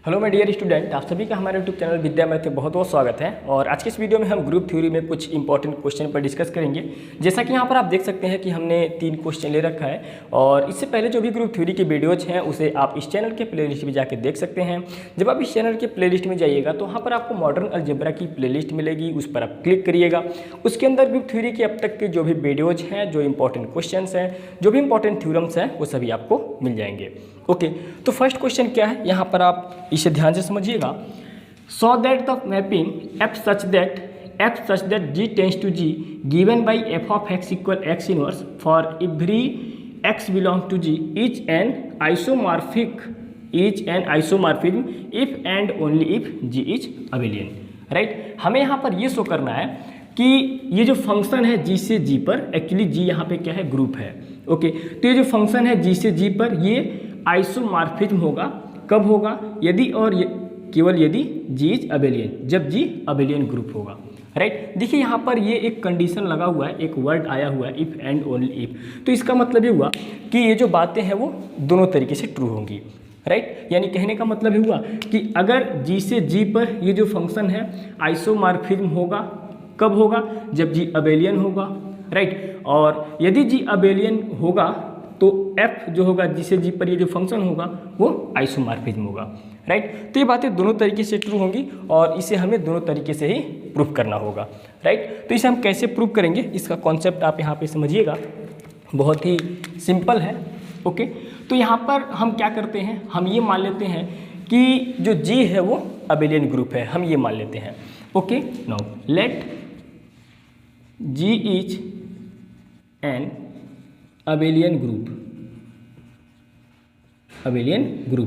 Hello my dear student, आप सभी का हमारे यूट्यूब चैनल विद्या मैथ में बहुत बहुत स्वागत है। और आज के इस वीडियो में हम ग्रुप थ्योरी में कुछ इंपॉर्टेंट क्वेश्चन पर डिस्कस करेंगे। जैसा कि यहाँ पर आप देख सकते हैं कि हमने 3 क्वेश्चन ले रखा है और इससे पहले जो भी ग्रुप थ्योरी की वीडियोज हैं उसे आप इस चैनल के प्लेलिस्ट में जाकर देख सकते हैं। जब आप इस चैनल के प्लेलिस्ट में जाइएगा तो वहाँ पर आपको मॉडर्न अलजेब्रा की प्लेलिस्ट मिलेगी, उस पर आप क्लिक करिएगा। उसके अंदर ग्रुप थ्योरी के अब तक के जो भी वीडियोज हैं, जो इंपॉर्टेंट क्वेश्चन हैं, जो भी इंपॉर्टेंट थ्योरम्स हैं, वो सभी आपको मिल जाएंगे। ओके, तो फर्स्ट क्वेश्चन क्या है यहाँ पर आप इसे ध्यान से समझिएगा। So that the mapping f such that G tends to G given by f of x equal x inverse for every x belong to G is an isomorphism if and only if G is abelian. Right, हमें यहाँ पर ये show करना है कि ये जो function है जी से जी पर, एक्चुअली जी यहाँ पे क्या है, ग्रुप है। ओके, तो ये जो फंक्शन है जी से जी पर ये आइसोमॉर्फिज्म होगा। कब होगा? यदि और केवल यदि जी इज अबेलियन, जब जी अबेलियन ग्रुप होगा। राइट, देखिए यहाँ पर ये एक कंडीशन लगा हुआ है, एक वर्ड आया हुआ है इफ एंड ओनली इफ। तो इसका मतलब ये हुआ कि ये जो बातें हैं वो दोनों तरीके से ट्रू होंगी। राइट, यानी कहने का मतलब ये हुआ कि अगर जी से जी पर ये जो फंक्शन है आइसोमॉर्फिज्म होगा, कब होगा? जब जी अबेलियन होगा। राइट, और यदि जी अबेलियन होगा तो f जो होगा जी से जी पर ये जो फंक्शन होगा वो आइसोमॉर्फिज्म होगा। राइट, तो ये बातें दोनों तरीके से ट्रू होंगी और इसे हमें दोनों तरीके से ही प्रूफ करना होगा। राइट, तो इसे हम कैसे प्रूव करेंगे, इसका कॉन्सेप्ट आप यहाँ पे समझिएगा, बहुत ही सिंपल है। ओके, तो यहाँ पर हम क्या करते हैं, हम ये मान लेते हैं कि जो जी है वो अबेलियन ग्रुप है, हम ये मान लेते हैं। Okay, now let G is an abelian group.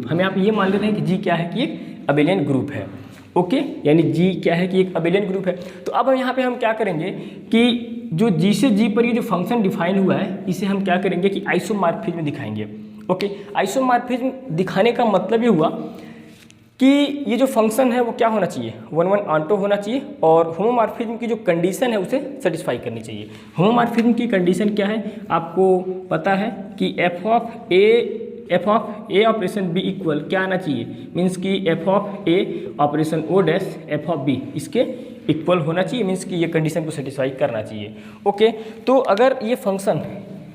हम यहाँ पे ये मान लेते हैं कि जी क्या है कि एक अबेलियन ग्रुप है। ओके, यानी जी क्या है कि एक अबेलियन ग्रुप है। तो अब यहाँ पे हम क्या करेंगे कि जो जी से जी पर ये जो फंक्शन डिफाइन हुआ है इसे हम क्या करेंगे कि आइसोमॉर्फिज्म दिखाएंगे। ओके, आइसोमॉर्फिज्म दिखाने का मतलब ये हुआ कि ये जो फंक्शन है वो क्या होना चाहिए, 1-1 ऑन्टो होना चाहिए और होमोमॉर्फिज्म की जो कंडीशन है उसे सेटिस्फाई करनी चाहिए। होमोमॉर्फिज्म की कंडीशन क्या है, आपको पता है कि f of a operation B equal क्या आना चाहिए, मीन्स कि f of a operation o dash f of b इसके इक्वल होना चाहिए, मीन्स कि ये कंडीशन को सेटिस्फाई करना चाहिए। ओके, तो अगर ये फंक्शन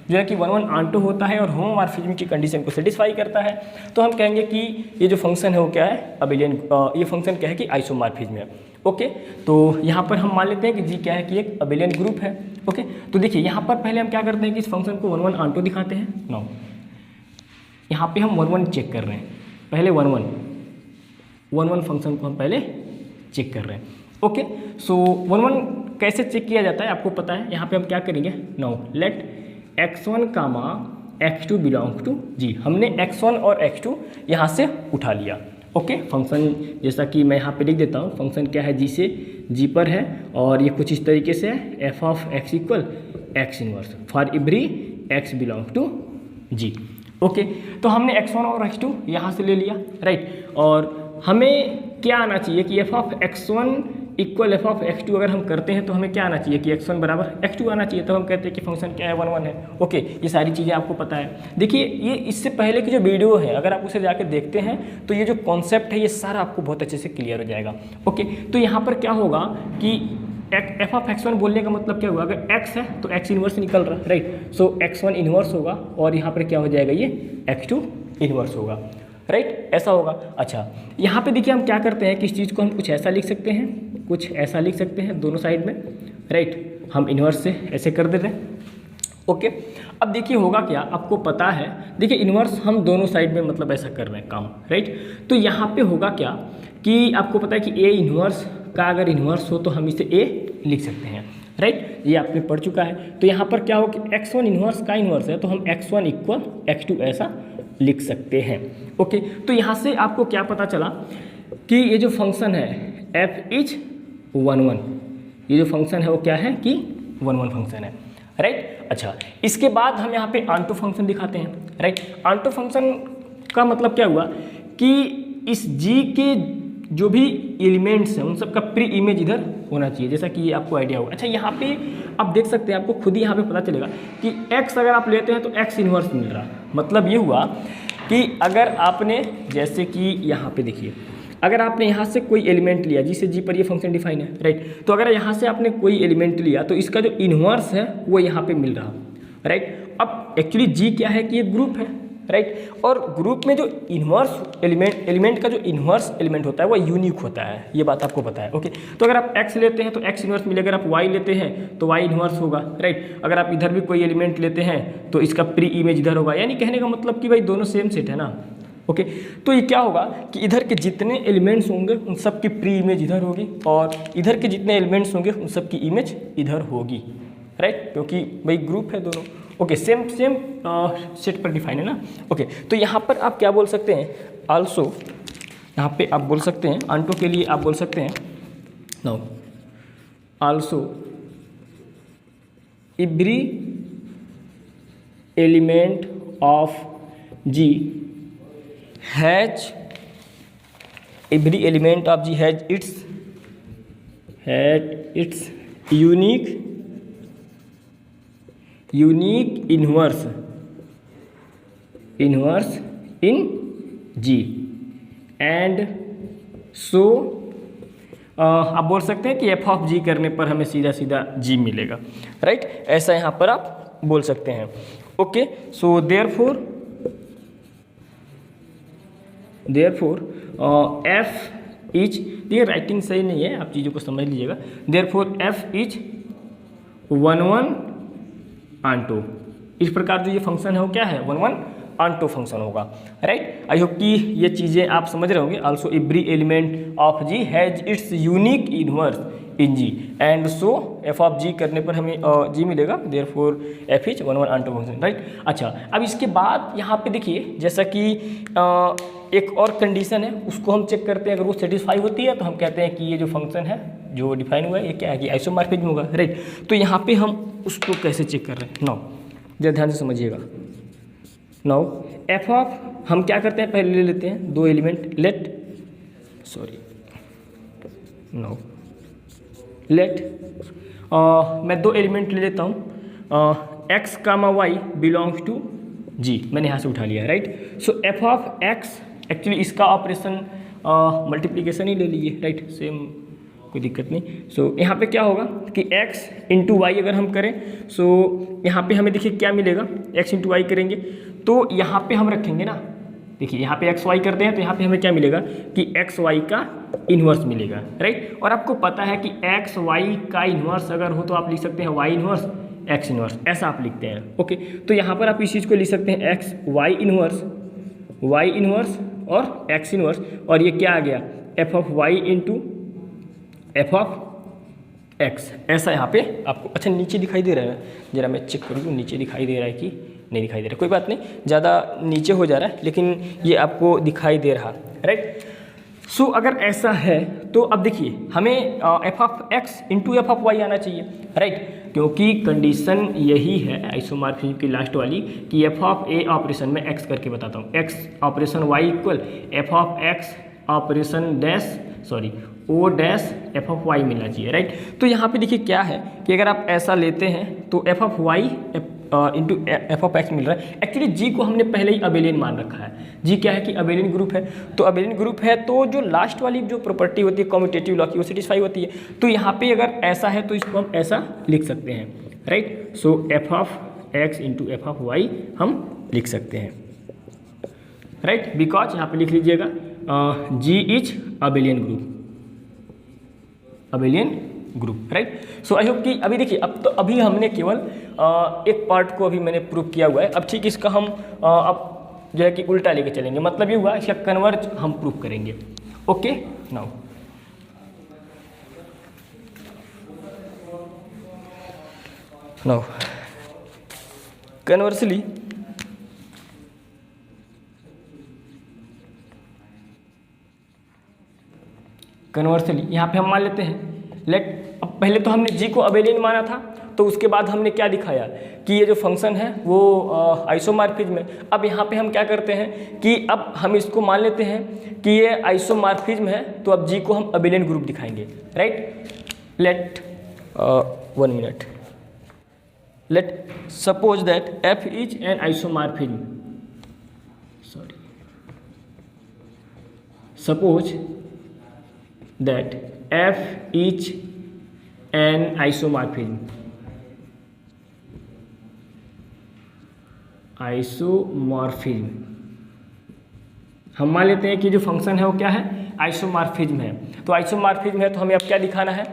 जो है कि 1-1 ऑन्टो होता है और होमोमॉर्फिज्म की कंडीशन को सेटिस्फाई करता है तो हम कहेंगे कि ये जो फंक्शन है वो क्या है, अबेलियन। ये फंक्शन क्या है कि आइसोमॉर्फिज्म है। ओके, तो यहाँ पर हम मान लेते हैं कि जी क्या है कि एक अबेलियन ग्रुप है। ओके, तो देखिए यहाँ पर पहले हम क्या करते हैं कि इस फंक्शन को 1-1 ऑन्टो दिखाते हैं। नाउ यहाँ पे हम 1-1 चेक कर रहे हैं, पहले 1-1 फंक्शन को हम पहले चेक कर रहे हैं। ओके, सो 1-1 कैसे चेक किया जाता है आपको पता है। यहाँ पे हम क्या करेंगे, now let x1 comma x2 belong to G. हमने x1 और x2 यहाँ से उठा लिया। ओके, फंक्शन जैसा कि मैं यहाँ पे लिख देता हूँ, फंक्शन क्या है जी से जी पर है और ये कुछ इस तरीके से है, f of x equal x inverse for every x belong to G. Okay, तो हमने x1 और x2 यहाँ से ले लिया। राइट, और हमें क्या आना चाहिए कि f of x1 equal f of x2 अगर हम करते हैं तो हमें क्या आना चाहिए कि x1 बराबर x2 आना चाहिए। तो हम कहते हैं कि फंक्शन क्या है, 1-1 है। ओके, ये सारी चीज़ें आपको पता है। देखिए ये इससे पहले की जो वीडियो है अगर आप उसे जाकर देखते हैं तो ये जो कॉन्सेप्ट है ये सारा आपको बहुत अच्छे से क्लियर हो जाएगा। ओके, तो यहाँ पर क्या होगा कि एफ ऑफ x1 बोलने का मतलब क्या हुआ, अगर x है तो x इन्वर्स निकल रहा है। राइट, सो x1 इन्वर्स होगा और यहाँ पर क्या हो जाएगा, ये x2 इन्वर्स होगा। राइट, ऐसा होगा। अच्छा, यहाँ पे देखिए हम क्या करते हैं कि इस चीज़ को हम कुछ ऐसा लिख सकते हैं, कुछ ऐसा लिख सकते हैं दोनों साइड में। राइट, हम इन्वर्स से ऐसे कर देते हैं। ओके, अब देखिए होगा क्या, आपको पता है, देखिए इन्वर्स हम दोनों साइड में मतलब ऐसा कर रहे हैं काम। राइट, तो यहाँ पे होगा क्या कि आपको पता है कि ए इन्वर्स का अगर इन्वर्स हो तो हम इसे ए लिख सकते हैं। राइट, ये आपने पढ़ चुका है। तो यहाँ पर क्या हो कि x1 इन्वर्स का इन्वर्स है तो हम x1 इक्वल x2 ऐसा लिख सकते हैं। ओके, तो यहाँ से आपको क्या पता चला कि ये जो फंक्शन है f इज 1-1, ये जो फंक्शन है वो क्या है कि 1-1 फंक्शन है। राइट, अच्छा, इसके बाद हम यहाँ पे ऑन्टो फंक्शन दिखाते हैं। राइट, ऑन्टो फंक्शन का मतलब क्या हुआ कि इस g के जो भी एलिमेंट्स हैं उन सब का प्री इमेज इधर होना चाहिए, जैसा कि ये आपको आइडिया होगा। अच्छा, यहाँ पे आप देख सकते हैं, आपको खुद ही यहाँ पे पता चलेगा कि x अगर आप लेते हैं तो x इन्वर्स मिल रहा है। मतलब ये हुआ कि अगर आपने जैसे कि यहाँ पे देखिए, अगर आपने यहाँ से कोई एलिमेंट लिया जिसे जी पर ये फंक्शन डिफाइन है, राइट, तो अगर यहाँ से आपने कोई एलिमेंट लिया तो इसका जो इन्वर्स है वो यहाँ पे मिल रहा, राइट। अब एक्चुअली जी क्या है कि ये ग्रुप है, राइट, और ग्रुप में जो इन्वर्स एलिमेंट का जो इन्वर्स एलिमेंट होता है वो यूनिक होता है, ये बात आपको पता है, ओके। तो अगर आप x लेते हैं तो x इन्वर्स मिलेगा, अगर आप y लेते हैं तो y इन्वर्स होगा, राइट। अगर आप इधर भी कोई एलिमेंट लेते हैं तो इसका प्री इमेज इधर होगा, यानी कहने का मतलब कि भाई दोनों सेम सेट है ना, ओके। तो ये क्या होगा कि इधर के जितने एलिमेंट्स होंगे उन सब की प्री इमेज इधर होगी और इधर के जितने एलिमेंट्स होंगे उन सब की इमेज इधर होगी, राइट, क्योंकि भाई ग्रुप है दोनों, ओके, सेम सेट पर डिफाइन है ना, ओके। तो यहाँ पर आप क्या बोल सकते हैं, आल्सो यहाँ पे आप बोल सकते हैं आंटो के लिए आप बोल सकते हैं now also every element of G has every element of G has its unique inverse in G and so आप बोल सकते हैं कि f ऑफ G करने पर हमें सीधा सीधा G मिलेगा, राइट, ऐसा यहाँ पर आप बोल सकते हैं, okay. So therefore f is, ये राइटिंग सही नहीं है, आप चीज़ों को समझ लीजिएगा, देयरफॉर f इज 1 आंटो, इस प्रकार जो ये फंक्शन है वो क्या है, 1 आंटो फंक्शन होगा, राइट। आई होप कि ये चीज़ें आप समझ रहे होंगे। Also every element of G has its unique inverse in G and so f of G करने पर हमें G मिलेगा, therefore f is 1 onto function, right. अच्छा, अब इसके बाद यहाँ पे देखिए, जैसा कि एक और कंडीशन है उसको हम चेक करते हैं, अगर वो सेटिस्फाई होती है तो हम कहते हैं कि ये जो फंक्शन है जो डिफाइन हुआ है ये क्या है कि आइसोमॉर्फिज्म होगा, राइट। तो यहाँ पे हम उसको कैसे चेक कर रहे हैं, नाउ जरा ध्यान से समझिएगा। नाउ f ऑफ, हम क्या करते हैं, पहले ले लेते हैं दो एलिमेंट, मैं दो एलिमेंट ले लेता हूँ, x comma y belongs to G, मैंने यहाँ से उठा लिया, right. So f of x, actually इसका ऑपरेशन मल्टीप्लिकेशन ही ले लीजिए, राइट, सेम, कोई दिक्कत नहीं। सो यहाँ पे क्या होगा कि x इंटू वाई अगर हम करें, सो यहाँ पे हमें देखिए क्या मिलेगा, x इंटू वाई करेंगे तो यहाँ पे हम रखेंगे ना, देखिए यहाँ पे एक्स वाई करते हैं तो यहाँ पे हमें क्या मिलेगा कि एक्स वाई का इन्वर्स मिलेगा, राइट। और आपको पता है कि एक्स वाई का इन्वर्स अगर हो तो आप लिख सकते हैं वाई इन्वर्स एक्स इन्वर्स, ऐसा आप लिखते हैं, ओके। तो यहाँ पर आप इस चीज़ को लिख सकते हैं एक्स वाई इन्वर्स और एक्स इन्वर्स, और ये क्या आ गया f of Y into F of x, ऐसा यहाँ पे आपको, अच्छा नीचे दिखाई दे रहा है, जरा मैं चेक करूँ तो नीचे दिखाई दे रहा है कि नहीं दिखाई दे रहा है, कोई बात नहीं, ज़्यादा नीचे हो जा रहा है लेकिन ये आपको दिखाई दे रहा, राइट। सो अगर ऐसा है तो अब देखिए हमें f of x into F of y आना चाहिए, राइट, क्योंकि कंडीशन यही है आइसोमॉर्फिज्म की लास्ट वाली कि एफ ऑफ ए ऑपरेशन में एक्स करके बताता हूँ, x operation y equal f of x operation dash o dash f of y मिलना चाहिए, राइट। तो यहाँ पे देखिए क्या है कि अगर आप ऐसा लेते हैं तो F of Y into F of X मिल रहा है। एक्चुअली जी को हमने पहले ही अबेलियन मान रखा है, जी क्या है कि अबेलियन ग्रुप है, तो अबेलियन ग्रुप है तो जो लास्ट वाली जो प्रॉपर्टी होती है कम्यूटेटिव लॉ की वो सेटिस्फाई होती है। तो यहाँ पे अगर ऐसा है तो इसको हम ऐसा लिख सकते हैं, right. So f of x into F of y हम लिख सकते हैं, राइट, बिकॉज यहाँ पे लिख लीजिएगा G is abelian group, right. So I hope कि अभी देखिए अभी हमने केवल एक पार्ट को अभी मैंने प्रूव किया हुआ है, अब ठीक इसका हम अब जो है कि उल्टा लेके चलेंगे, मतलब ये हुआ इसका कन्वर्ज हम प्रूव करेंगे, ओके। नाउ कन्वर्सली यहाँ पे हम मान लेते हैं अब पहले तो हमने जी को अबेलियन माना था, तो उसके बाद हमने क्या दिखाया कि ये जो फंक्शन है वो आइसोमॉर्फिज्म है। अब यहाँ पे हम क्या करते हैं कि अब हम इसको मान लेते हैं कि ये आइसोमॉर्फिज्म है, तो अब जी को हम अबेलियन ग्रुप दिखाएंगे, right. Let 1 minute, let suppose that f is an isomorphism, suppose that F is an isomorphism, हम मान लेते हैं कि जो फंक्शन है वो क्या है, आइसोमॉर्फिज्म है। तो आइसोमॉर्फिज्म है तो हमें अब क्या दिखाना है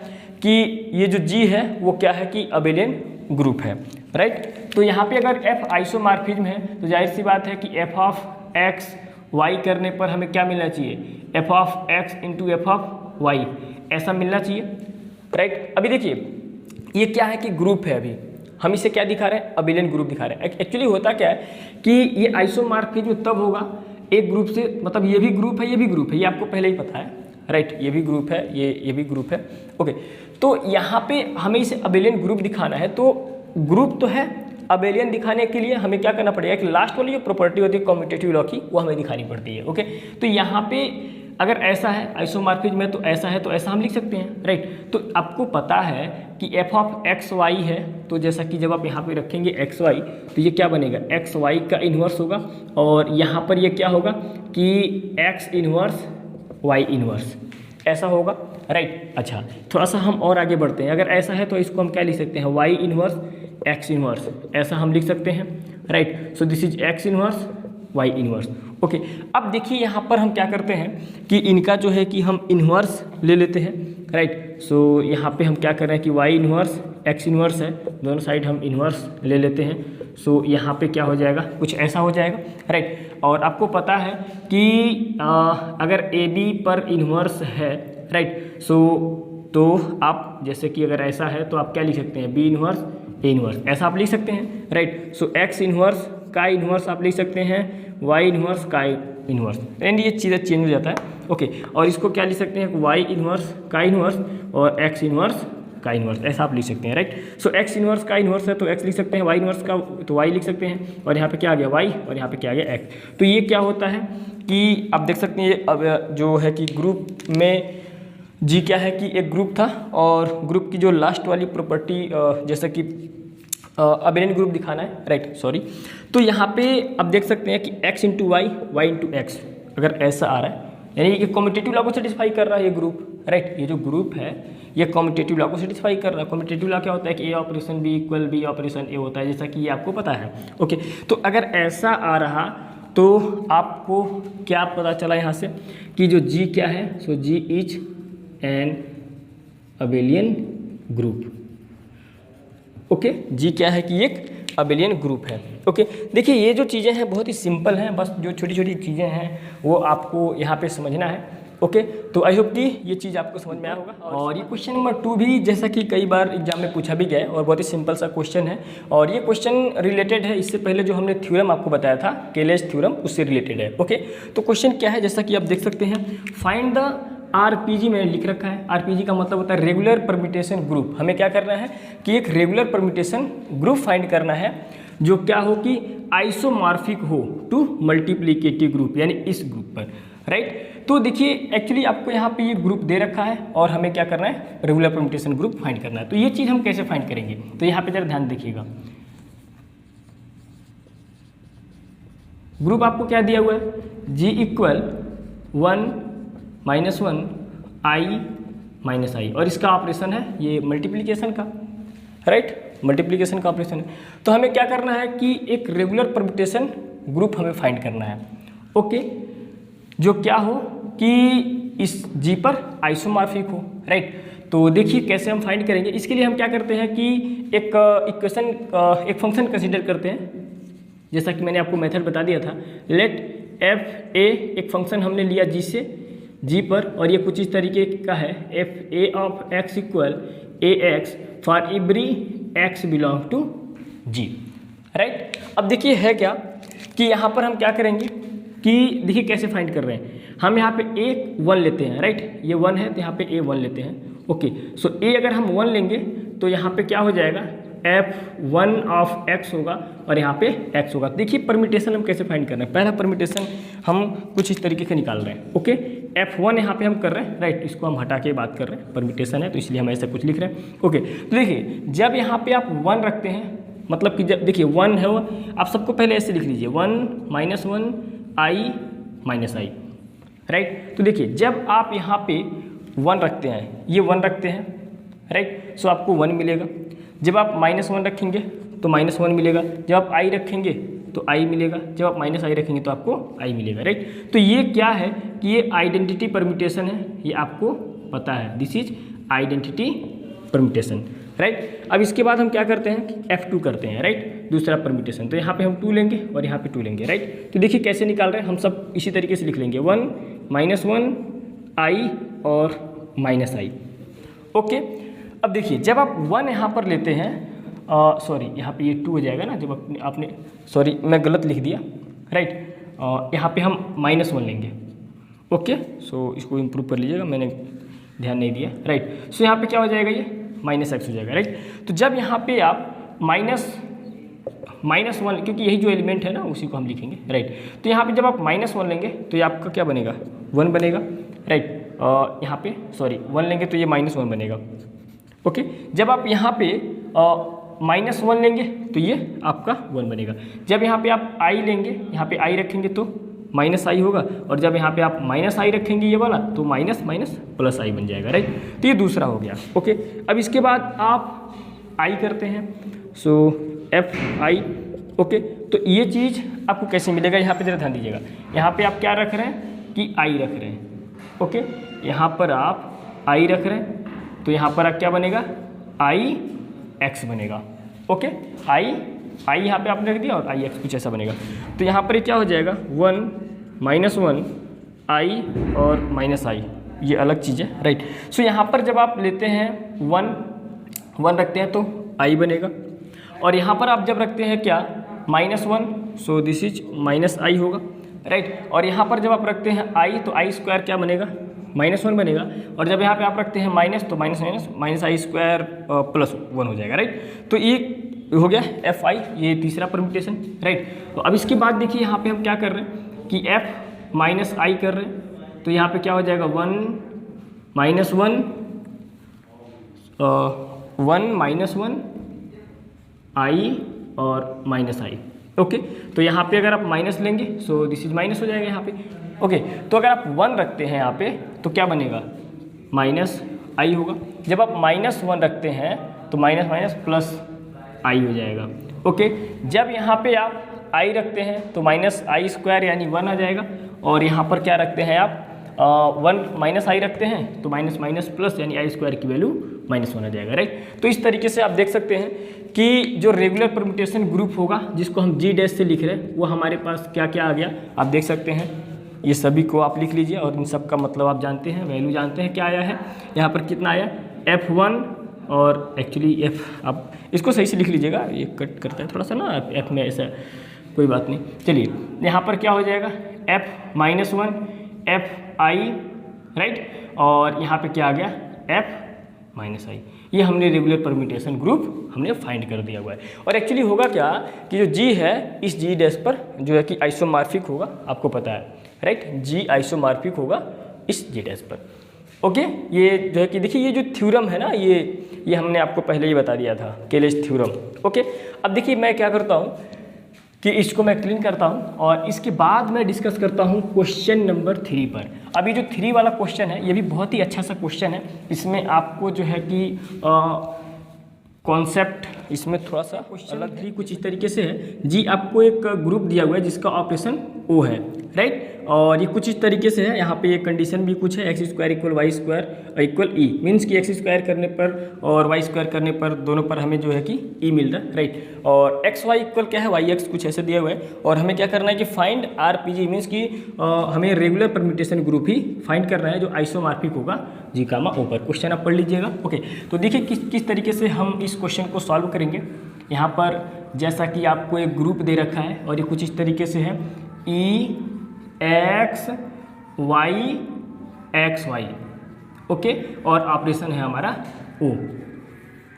कि ये जो G है वो क्या है कि अबेलियन ग्रुप है, राइट। तो यहाँ पे अगर F आइसोमॉर्फिज्म है तो जाहिर सी बात है कि f ऑफ x y करने पर हमें क्या मिलना चाहिए, f of x into F of y, ऐसा मिलना चाहिए, राइट। अभी देखिए ये क्या है कि ग्रुप है, अभी हम इसे क्या दिखा रहे हैं, अबेलियन ग्रुप दिखा रहे हैं। एक्चुअली होता क्या है कि ये आइसोमॉर्फिज्म तब होगा एक ग्रुप से, मतलब ये भी ग्रुप है ये भी ग्रुप है, ये आपको पहले ही पता है, राइट। ये भी ग्रुप है ये भी ग्रुप है, ओके। तो यहाँ पे हमें इसे अबेलियन ग्रुप दिखाना है, तो ग्रुप तो है, अबेलियन दिखाने के लिए हमें क्या करना पड़ेगा कि लास्ट वाली जो प्रॉपर्टी होती है कम्यूटेटिव लॉ की वो हमें दिखानी पड़ती है, ओके। तो यहाँ पे अगर ऐसा है आइसोमॉर्फिज्म में तो ऐसा हम लिख सकते हैं, राइट। तो आपको पता है कि f ऑफ एक्स वाई है, तो जैसा कि जब आप यहाँ पे रखेंगे एक्स वाई तो ये क्या बनेगा, एक्स वाई का इन्वर्स होगा, और यहाँ पर ये क्या होगा कि एक्स इन्वर्स वाई इन्वर्स, ऐसा होगा, राइट। अच्छा थोड़ा सा हम और आगे बढ़ते हैं, अगर ऐसा है तो इसको हम क्या लिख सकते हैं, वाई इन्वर्स एक्स इन्वर्स, ऐसा हम लिख सकते हैं, right. So this is x inverse y inverse, okay. अब देखिए यहाँ पर हम क्या करते हैं कि इनका जो है कि हम इन्वर्स ले लेते हैं, राइट। सो यहाँ पे हम क्या कर रहे हैं कि वाई इन्वर्स एक्स इन्वर्स है, दोनों साइड हम इन्वर्स ले लेते हैं। सो यहाँ पे क्या हो जाएगा, कुछ ऐसा हो जाएगा, राइट। और आपको पता है कि अगर ए बी पर इन्वर्स है, राइट, सो तो आप जैसे कि अगर ऐसा है तो आप क्या लिख सकते हैं, बी इन्वर्स ए इन्वर्स, ऐसा आप लिख सकते हैं, राइट। सो एक्स इन्वर्स का इन्वर्स आप लिख सकते हैं वाई इन्वर्स का इन्वर्स, एंड ये चीज़ें चेंज हो जाता है, ओके। और इसको क्या लिख सकते हैं, वाई इन्वर्स का इन्वर्स और एक्स इन्वर्स का इन्वर्स, ऐसा आप लिख सकते हैं, राइट। सो एक्स इन्वर्स का इन्वर्स है तो एक्स लिख सकते हैं, वाई इन्वर्स का तो वाई लिख सकते हैं, और यहाँ पे क्या आ गया वाई और यहाँ पे क्या आ गया एक्स। तो ये क्या होता है कि आप देख सकते हैं अब जो है कि ग्रुप में जी क्या है कि एक ग्रुप था, और ग्रुप की जो लास्ट वाली प्रॉपर्टी जैसा कि अबेलियन ग्रुप दिखाना है, राइट, सॉरी। तो यहाँ पे आप देख सकते हैं कि x into y y into x अगर ऐसा आ रहा है, यानी कि कम्यूटेटिव लॉ को सेटिस्फाई कर रहा है ये ग्रुप, राइट। ये जो ग्रुप है ये कम्यूटेटिव लॉ को सेटिस्फाई कर रहा है। कम्यूटेटिव लॉ क्या होता है कि A operation B equal B operation A होता है, जैसा कि ये आपको पता है, ओके। तो अगर ऐसा आ रहा तो आपको क्या पता चला यहाँ से कि जो जी क्या है, so G is an abelian group, okay. G क्या है कि एक अबेलियन ग्रुप है, ओके। देखिए ये जो चीज़ें हैं बहुत ही सिंपल हैं, बस जो छोटी छोटी चीज़ें हैं वो आपको यहाँ पे समझना है, ओके। तो आई होप कि ये चीज़ आपको समझ में आया होगा। और ये क्वेश्चन नंबर 2 भी जैसा कि कई बार एग्जाम में पूछा भी गया है और बहुत ही सिंपल सा क्वेश्चन है, और ये क्वेश्चन रिलेटेड है इससे पहले जो हमने थ्योरम आपको बताया था केलेज थ्योरम, उससे रिलेटेड है, ओके। तो क्वेश्चन क्या है, जैसा कि आप देख सकते हैं, फाइंड द आरपीजी मैंने लिख रखा है। आरपीजी का मतलब होता है रेगुलर परम्यूटेशन ग्रुप। हमें क्या करना है कि एक रेगुलर परम्यूटेशन ग्रुप फाइंड करना है जो क्या हो कि आइसोमॉर्फिक हो टू मल्टीप्लिकेटिव ग्रुप, यानी इस ग्रुप पर, राइट। तो देखिए एक्चुअली आपको यहाँ पे ये ग्रुप दे रखा है और हमें क्या करना है, रेगुलर परम्यूटेशन ग्रुप फाइंड करना है। तो ये चीज़ हम कैसे फाइंड करेंगे, तो यहाँ पे जरा ध्यान देखिएगा। ग्रुप आपको क्या दिया हुआ है, जी इक्वल 1 माइनस 1 आई माइनस आई, और इसका ऑपरेशन है ये मल्टीप्लिकेशन का, राइट, मल्टीप्लिकेशन का ऑपरेशन है। तो हमें क्या करना है कि एक रेगुलर परम्यूटेशन ग्रुप हमें फाइंड करना है, ओके, जो क्या हो कि इस जी पर आइसोमॉर्फिक हो, राइट। तो देखिए कैसे हम फाइंड करेंगे। इसके लिए हम क्या करते हैं कि एक इक्वेशन एक फंक्शन कंसीडर करते हैं, जैसा कि मैंने आपको मेथड बता दिया था। लेट एफ ए एक फंक्शन हमने लिया जी से जी पर, और ये कुछ इस तरीके का है, f a of x equal a x for every x belong to G, right. अब देखिए है क्या कि यहाँ पर हम क्या करेंगे कि देखिए कैसे फाइंड कर रहे हैं, हम यहाँ पे ए 1 लेते हैं, राइट, ये 1 है तो यहाँ पे ए 1 लेते हैं, ओके। सो ए अगर हम 1 लेंगे तो यहाँ पे क्या हो जाएगा, f1 ऑफ x होगा और यहाँ पे x होगा। देखिए परम्यूटेशन हम कैसे फाइंड कर रहे हैं, पहला परम्यूटेशन हम कुछ इस तरीके से निकाल रहे हैं, ओके। f1 यहाँ पे हम कर रहे हैं, राइट, इसको हम हटा के बात कर रहे हैं, परम्यूटेशन है तो इसलिए हम ऐसा कुछ लिख रहे हैं, ओके। तो देखिए जब यहाँ पे आप 1 रखते हैं, मतलब कि जब देखिए 1 है वो, आप सबको पहले ऐसे लिख लीजिए 1 माइनस 1 आई माइनस आई, राइट। तो देखिए जब आप यहाँ पे 1 रखते हैं, ये 1 रखते हैं, राइट, सो आपको 1 मिलेगा। जब आप -1 रखेंगे तो -1 मिलेगा। जब आप i रखेंगे तो i मिलेगा। जब आप -i रखेंगे तो आपको i मिलेगा, राइट। तो ये क्या है कि ये आइडेंटिटी परम्यूटेशन है, ये आपको पता है, this is identity permutation, right. अब इसके बाद हम क्या करते हैं कि F2 करते हैं, राइट, दूसरा परम्यूटेशन। तो यहाँ पे हम 2 लेंगे और यहाँ पे 2 लेंगे, राइट। तो देखिए कैसे निकाल रहे हैं, हम सब इसी तरीके से लिख लेंगे 1 -1 i और -i, ओके। अब देखिए जब आप 1 यहाँ पर लेते हैं, सॉरी यहाँ पे ये 2 हो जाएगा ना, जब आपने सॉरी मैं गलत लिख दिया, राइट। यहाँ पे हम -1 लेंगे, ओके। सो इसको इम्प्रूव कर लीजिएगा, मैंने ध्यान नहीं दिया, राइट। सो यहाँ पे क्या हो जाएगा, ये -x हो जाएगा, राइट। तो जब यहाँ पे आप -1, क्योंकि यही जो एलिमेंट है ना उसी को हम लिखेंगे, राइट। तो यहाँ पे जब आप -1 लेंगे तो ये आपका क्या बनेगा, 1 बनेगा, राइट। यहाँ पे सॉरी 1 लेंगे तो ये -1 बनेगा, ओके। जब आप यहाँ पे -1 लेंगे तो ये आपका 1 बनेगा। जब यहाँ पे आप i लेंगे, यहाँ पे i रखेंगे तो -i होगा, और जब यहाँ पे आप -i रखेंगे ये वाला तो माइनस प्लस i बन जाएगा, राइट। तो ये दूसरा हो गया, ओके। अब इसके बाद आप i करते हैं, सो fi, ओके। तो ये चीज़ आपको कैसे मिलेगा, यहाँ पे जरा ध्यान दीजिएगा। यहाँ पे आप क्या रख रहे हैं कि i रख रहे हैं, ओके। यहाँ पर आप i रख रहे हैं तो यहाँ पर क्या बनेगा, ix बनेगा, ओके। i यहाँ पे आपने रख दिया और ix कुछ ऐसा बनेगा। तो यहाँ पर क्या हो जाएगा, 1 -1 i और -i, ये अलग चीज़ है, राइट। सो यहाँ पर जब आप लेते हैं 1 रखते हैं तो i बनेगा, और यहाँ पर आप जब रखते हैं क्या, -1, सो दिस इज -i होगा, राइट। और यहाँ पर जब आप रखते हैं i तो i स्क्वायर क्या बनेगा, -1 बनेगा, और जब यहाँ पे आप रखते हैं माइनस तो -i स्क्वायर प्लस 1 हो जाएगा, राइट। तो ये हो गया fi, ये तीसरा परम्यूटेशन, राइट। तो अब इसके बाद देखिए यहाँ पे हम क्या कर रहे हैं कि f -i कर रहे हैं, तो यहाँ पे क्या हो जाएगा 1 -1 i और -i, ओके। तो यहाँ पे अगर आप माइनस लेंगे सो दिस इज माइनस हो जाएगा यहाँ पे, ओके। तो अगर आप 1 रखते हैं यहाँ पे तो क्या बनेगा, -i होगा। जब आप -1 रखते हैं तो माइनस प्लस i हो जाएगा, ओके। जब यहाँ पे आप i रखते हैं तो -i स्क्वायर यानी 1 आ जाएगा, और यहाँ पर क्या रखते हैं आप 1 -i रखते हैं तो माइनस प्लस यानी i स्क्वायर की वैल्यू -1 आ जाएगा, राइट। तो इस तरीके से आप देख सकते हैं कि जो रेगुलर परम्यूटेशन ग्रुप होगा जिसको हम G' से लिख रहे हैं वो हमारे पास क्या क्या आ गया, आप देख सकते हैं। ये सभी को आप लिख लीजिए, और इन सब का मतलब आप जानते हैं, वैल्यू जानते हैं क्या आया है। यहाँ पर कितना आया, F1, और एक्चुअली F, आप इसको सही से लिख लीजिएगा, ये कट करता है थोड़ा सा ना F में, ऐसा कोई बात नहीं। चलिए यहाँ पर क्या हो जाएगा, F -1 Fi, राइट, और यहाँ पे क्या आ गया F -i। ये हमने रेगुलर परम्यूटेशन ग्रुप हमने फाइंड कर दिया हुआ है। और एक्चुअली होगा क्या कि जो G है इस G' पर जो है कि आइसोमॉर्फिक होगा, आपको पता है, राइट। G आइसोमॉर्फिक होगा इस G' पर, ओके। ये जो है कि देखिए ये जो थ्योरम है ना, ये हमने आपको पहले ही बता दिया था, केलेज थ्योरम, ओके। अब देखिए मैं क्या करता हूँ कि इसको मैं क्लीन करता हूँ, और इसके बाद मैं डिस्कस करता हूँ क्वेश्चन नंबर 3 पर। अभी जो 3 वाला क्वेश्चन है ये भी बहुत ही अच्छा सा क्वेश्चन है। इसमें आपको जो है कि कॉन्सेप्ट इसमें थोड़ा सा अलग ही कुछ इस तरीके से है। जी आपको एक ग्रुप दिया हुआ है जिसका ऑपरेशन O है, राइट, और ये कुछ इस तरीके से है। यहाँ पे ये कंडीशन भी कुछ है, x² = y² = e, मीन्स कि x² करने पर और y² करने पर दोनों पर हमें जो है कि e मिल रहा है, राइट। और xy इक्वल क्या है, yx कुछ ऐसे दिया हुआ है, और हमें क्या करना है कि फाइंड RPG, मीन्स कि हमें रेगुलर परम्यूटेशन ग्रुप ही फाइंड करना है जो आइसोमॉर्फिक होगा G, O पर। क्वेश्चन आप पढ़ लीजिएगा, ओके। तो देखिए किस तरीके से हम इस क्वेश्चन को सॉल्व करेंगे। यहाँ पर जैसा कि आपको एक ग्रुप दे रखा है और ये कुछ इस तरीके से है, EX Y XY, ओके, और ऑपरेशन है हमारा O,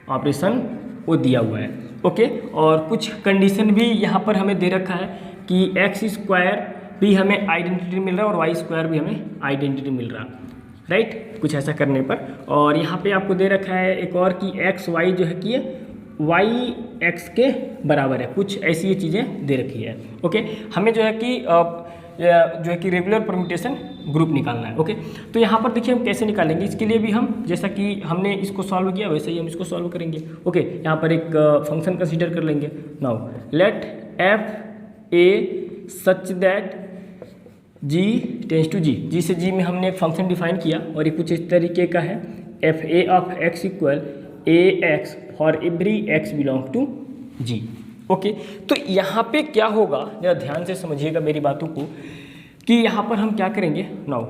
ऑपरेशन O दिया हुआ है, ओके। और कुछ कंडीशन भी यहाँ पर हमें दे रखा है कि x² भी हमें आइडेंटिटी मिल रहा है और y² भी हमें आइडेंटिटी मिल रहा है, राइट, कुछ ऐसा करने पर। और यहाँ पे आपको दे रखा है एक और कि XY जो है कि y x के बराबर है, कुछ ऐसी ये चीज़ें दे रखी है, ओके। हमें जो है कि जो है कि रेगुलर परम्यूटेशन ग्रुप निकालना है। ओके, तो यहाँ पर देखिए हम कैसे निकालेंगे, इसके लिए भी हम जैसा कि हमने इसको सॉल्व किया वैसे ही हम इसको सॉल्व करेंगे। ओके, यहाँ पर एक फंक्शन कंसीडर कर लेंगे। Now let F A such that G tends to G. G से जी में हमने एक फंक्शन डिफाइन किया और ये कुछ इस तरीके का है, f a of x equal a x for every x belong to G. Okay, तो यहाँ पे क्या होगा, जरा ध्यान से समझिएगा मेरी बातों को, कि यहाँ पर हम क्या करेंगे। नाउ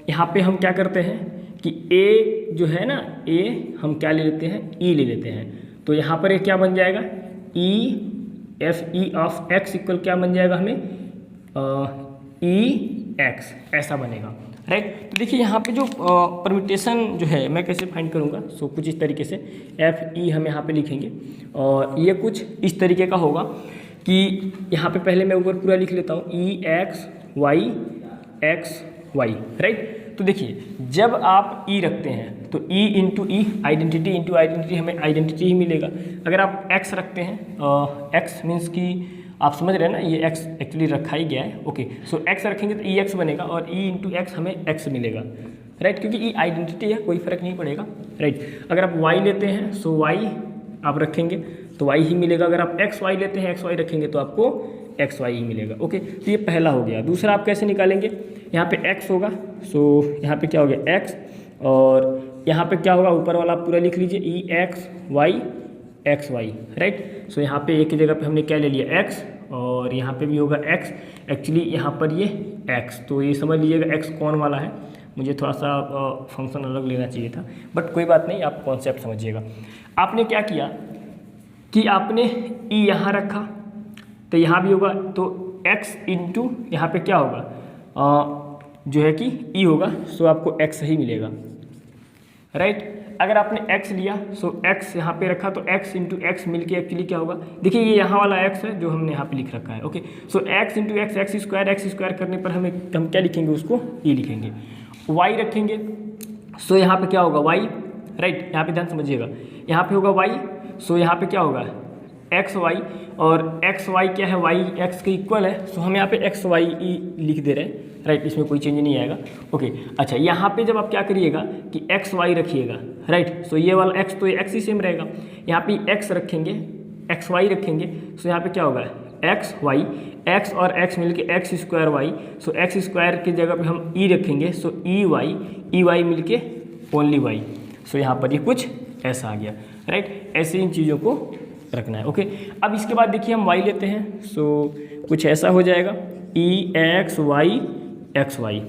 यहाँ पे हम क्या करते हैं कि ए जो है ना, ए हम क्या ले लेते हैं, ई ले लेते हैं। तो यहाँ पर ये क्या बन जाएगा, E F E of x equal क्या बन जाएगा हमें, ई एक्स, ऐसा बनेगा, राइट। तो देखिए यहाँ पे जो परम्यूटेशन जो है मैं कैसे फाइंड करूँगा, सो कुछ इस तरीके से एफ ई हम यहाँ पे लिखेंगे और ये कुछ इस तरीके का होगा कि यहाँ पे पहले मैं ऊपर पूरा लिख लेता हूँ, ई एक्स वाई, राइट। तो देखिए जब आप ई रखते हैं तो ई इंटू ई, आइडेंटिटी इंटू आइडेंटिटी, हमें आइडेंटिटी ही मिलेगा। अगर आप एक्स रखते हैं, एक्स मीन्स कि आप समझ रहे हैं ना, ये एक्स एक्चुअली रखा ही गया है। ओके, सो एक्स रखेंगे तो ई एक्स बनेगा और ई इंटू एक्स हमें एक्स मिलेगा, राइट, क्योंकि ई आइडेंटिटी है, कोई फर्क नहीं पड़ेगा, राइट। अगर आप वाई लेते हैं सो वाई आप रखेंगे तो वाई ही मिलेगा। अगर आप एक्स वाई लेते हैं, एक्स वाई रखेंगे तो आपको एक्स वाई ही मिलेगा। ओके, तो ये पहला हो गया। दूसरा आप कैसे निकालेंगे, यहाँ पे एक्स होगा, सो यहाँ पे क्या हो गया एक्स, और यहाँ पे क्या होगा, ऊपर वाला पूरा लिख लीजिए, ई एक्स वाई, राइट। सो यहाँ पे एक ही जगह पे हमने क्या ले लिया, एक्स, और यहाँ पे भी होगा एक्स। एक्चुअली यहाँ पर ये एक्स, तो ये समझ लीजिएगा एक्स कौन वाला है, मुझे थोड़ा सा फंक्शन अलग लेना चाहिए था, बट कोई बात नहीं, आप कॉन्सेप्ट समझिएगा। आपने क्या किया कि आपने ई यहाँ रखा तो यहाँ भी होगा, तो एक्स इंटू यहाँ पे क्या होगा, जो है कि ई होगा, सो आपको एक्स ही मिलेगा, राइट। अगर आपने x लिया सो x यहाँ पे रखा तो x इंटू एक्स मिल के एक्चुअली क्या होगा, देखिए ये यहाँ वाला x है जो हमने यहाँ पे लिख रखा है। ओके, सो x into x, x square करने पर हम क्या लिखेंगे, उसको e लिखेंगे। y रखेंगे सो यहाँ पे क्या होगा, y, राइट। यहाँ पे ध्यान समझिएगा, यहाँ पे होगा y, सो यहाँ पे क्या होगा एक्स वाई, और एक्स वाई क्या है, वाई एक्स के इक्वल है, सो हम यहाँ पे एक्स वाई ई लिख दे रहे हैं, राइट। इसमें कोई चेंज नहीं आएगा। ओके, अच्छा, यहाँ पे जब आप क्या करिएगा कि एक्स वाई रखिएगा, राइट, सो ये वाला एक्स तो ये एक्स ही सेम रहेगा। यहाँ पे एक्स रखेंगे, एक्स वाई रखेंगे, सो यहाँ पे क्या होगा एक्स वाई, एक्स और एक्स मिल के एक्स स्क्वायर वाई, सो एक्स स्क्वायर की जगह पे हम ई रखेंगे, सो ई वाई मिल के ओनली वाई, सो यहाँ पर ये कुछ ऐसा आ गया, राइट। ऐसे इन चीज़ों को रखना है। ओके, अब इसके बाद देखिए हम y लेते हैं, सो कुछ ऐसा हो जाएगा, ई एक्स वाई,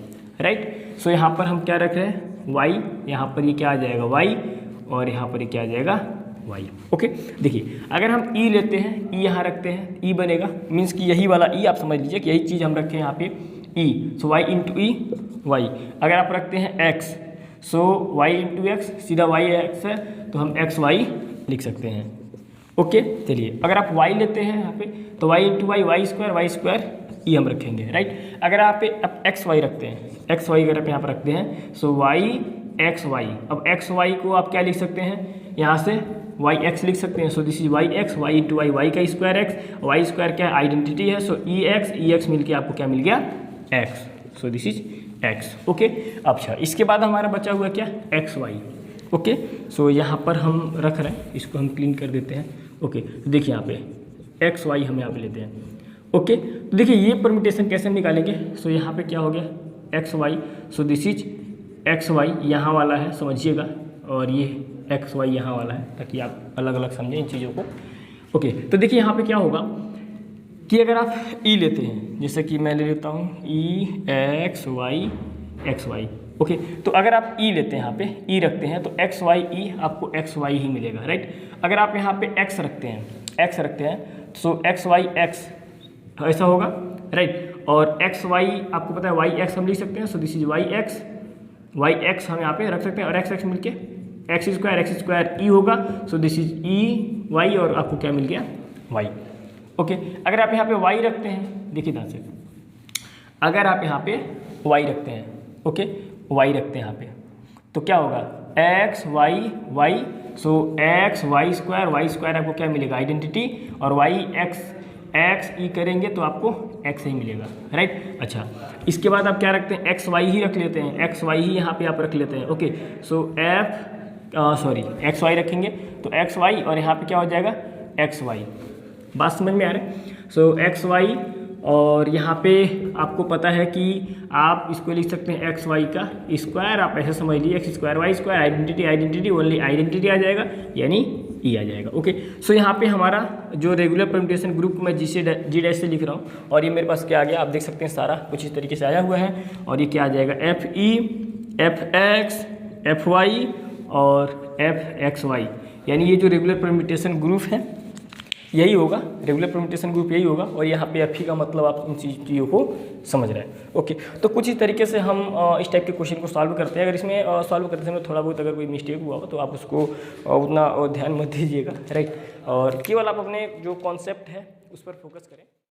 राइट। सो यहाँ पर हम क्या रख रहे हैं, y, यहाँ पर ये क्या आ जाएगा y, और यहाँ पर ये क्या आ जाएगा y। ओके, देखिए अगर हम e लेते हैं, e यहाँ रखते हैं, e बनेगा, मीन्स कि यही वाला e आप समझ लीजिए कि यही चीज़ हम रखें यहाँ पे e, सो y इंटू ई वाई। अगर आप रखते हैं x, सो y इंटू एक्स, सीधा y x है तो हम एक्स वाई लिख सकते हैं। ओके, चलिए अगर आप y लेते हैं यहाँ पे तो y इंटू वाई स्क्वायर ई हम रखेंगे, राइट। अगर आप एक्स वाई रखते हैं, एक्स वाई अगर आप यहाँ पर रखते हैं, सो वाई एक्स वाई, अब एक्स वाई को आप क्या लिख सकते हैं, यहाँ से वाई एक्स लिख सकते हैं, so this is y x, y into y का स्क्वायर एक्स, वाई स्क्वायर क्या है आइडेंटिटी है, सो ई एक्स मिल के आपको क्या मिल गया x, so this is x. Okay, अच्छा इसके बाद हमारा बचा हुआ क्या एक्स वाई। ओके, सो यहाँ पर हम रख रहे हैं, इसको हम क्लीन कर देते हैं। ओके, तो देखिए यहाँ पे एक्स वाई हम यहाँ पे लेते हैं। ओके, तो देखिए ये परम्यूटेशन कैसे निकालेंगे, सो यहाँ पे क्या हो गया x y, so this is x y यहाँ वाला है समझिएगा, और ये एक्स वाई यहाँ वाला है, ताकि आप अलग अलग समझें इन चीज़ों को। ओके, तो देखिए यहाँ पे क्या होगा कि अगर आप ई लेते हैं, जैसे कि मैं ले लेता हूँ ई एक्स वाई। ओके, तो अगर आप ई लेते हैं, यहाँ पे ई रखते हैं तो एक्स वाई ई आपको एक्स वाई ही मिलेगा, राइट। अगर आप यहाँ पे एक्स रखते हैं सो एक्स वाई एक्स ऐसा होगा, राइट। और एक्स वाई आपको पता है वाई एक्स हम लिख सकते हैं, so this is y x हम यहाँ पे रख सकते हैं, और एक्स मिल के एक्स स्क्वायर ई होगा, so this is e y, और आपको क्या मिल गया वाई। ओके, अगर आप यहाँ पे वाई रखते हैं, देखिए ध्यान से, अगर आप यहाँ पे वाई रखते हैं, ओके वाई रखते हैं यहाँ पे, तो क्या होगा एक्स वाई, सो एक्स वाई स्क्वायर आपको क्या मिलेगा आइडेंटिटी, और वाई एक्स एक्स ई करेंगे तो आपको एक्स ही मिलेगा, राइट। अच्छा, इसके बाद आप क्या रखते हैं, एक्स वाई ही रख लेते हैं, एक्स वाई ही यहाँ पे आप रख लेते हैं। ओके, सो एक्स वाई रखेंगे तो एक्स वाई और यहाँ पे क्या हो जाएगा, एक्स वाई। बात समझ में आ रहा है। सो एक्स वाई और यहाँ पे आपको पता है कि आप इसको लिख सकते हैं एक्स वाई का स्क्वायर, आप ऐसे समझ लीजिए X square Y square, identity only identity आ जाएगा यानी ई आ जाएगा। ओके, सो यहाँ पे हमारा जो रेगुलर परम्यूटेशन ग्रुप मैं जी डैश से लिख रहा हूँ और ये मेरे पास क्या आ गया, आप देख सकते हैं सारा कुछ इस तरीके से आया हुआ है। और ये क्या आ जाएगा, f e, f x, f y और एफ एक्स वाई, यानी ये जो रेगुलर परम्यूटेशन ग्रुप है यही होगा, रेगुलर परम्यूटेशन ग्रुप यही होगा। और यहाँ पे एफ ई का मतलब आप इन चीज़ों को समझ रहे हैं। ओके, तो कुछ इस तरीके से हम इस टाइप के क्वेश्चन को सॉल्व करते हैं। अगर इसमें सॉल्व करते समय थोड़ा बहुत अगर कोई मिस्टेक हुआ हो तो आप उसको उतना ध्यान मत दीजिएगा, राइट। और केवल आप अपने जो कॉन्सेप्ट है उस पर फोकस करें।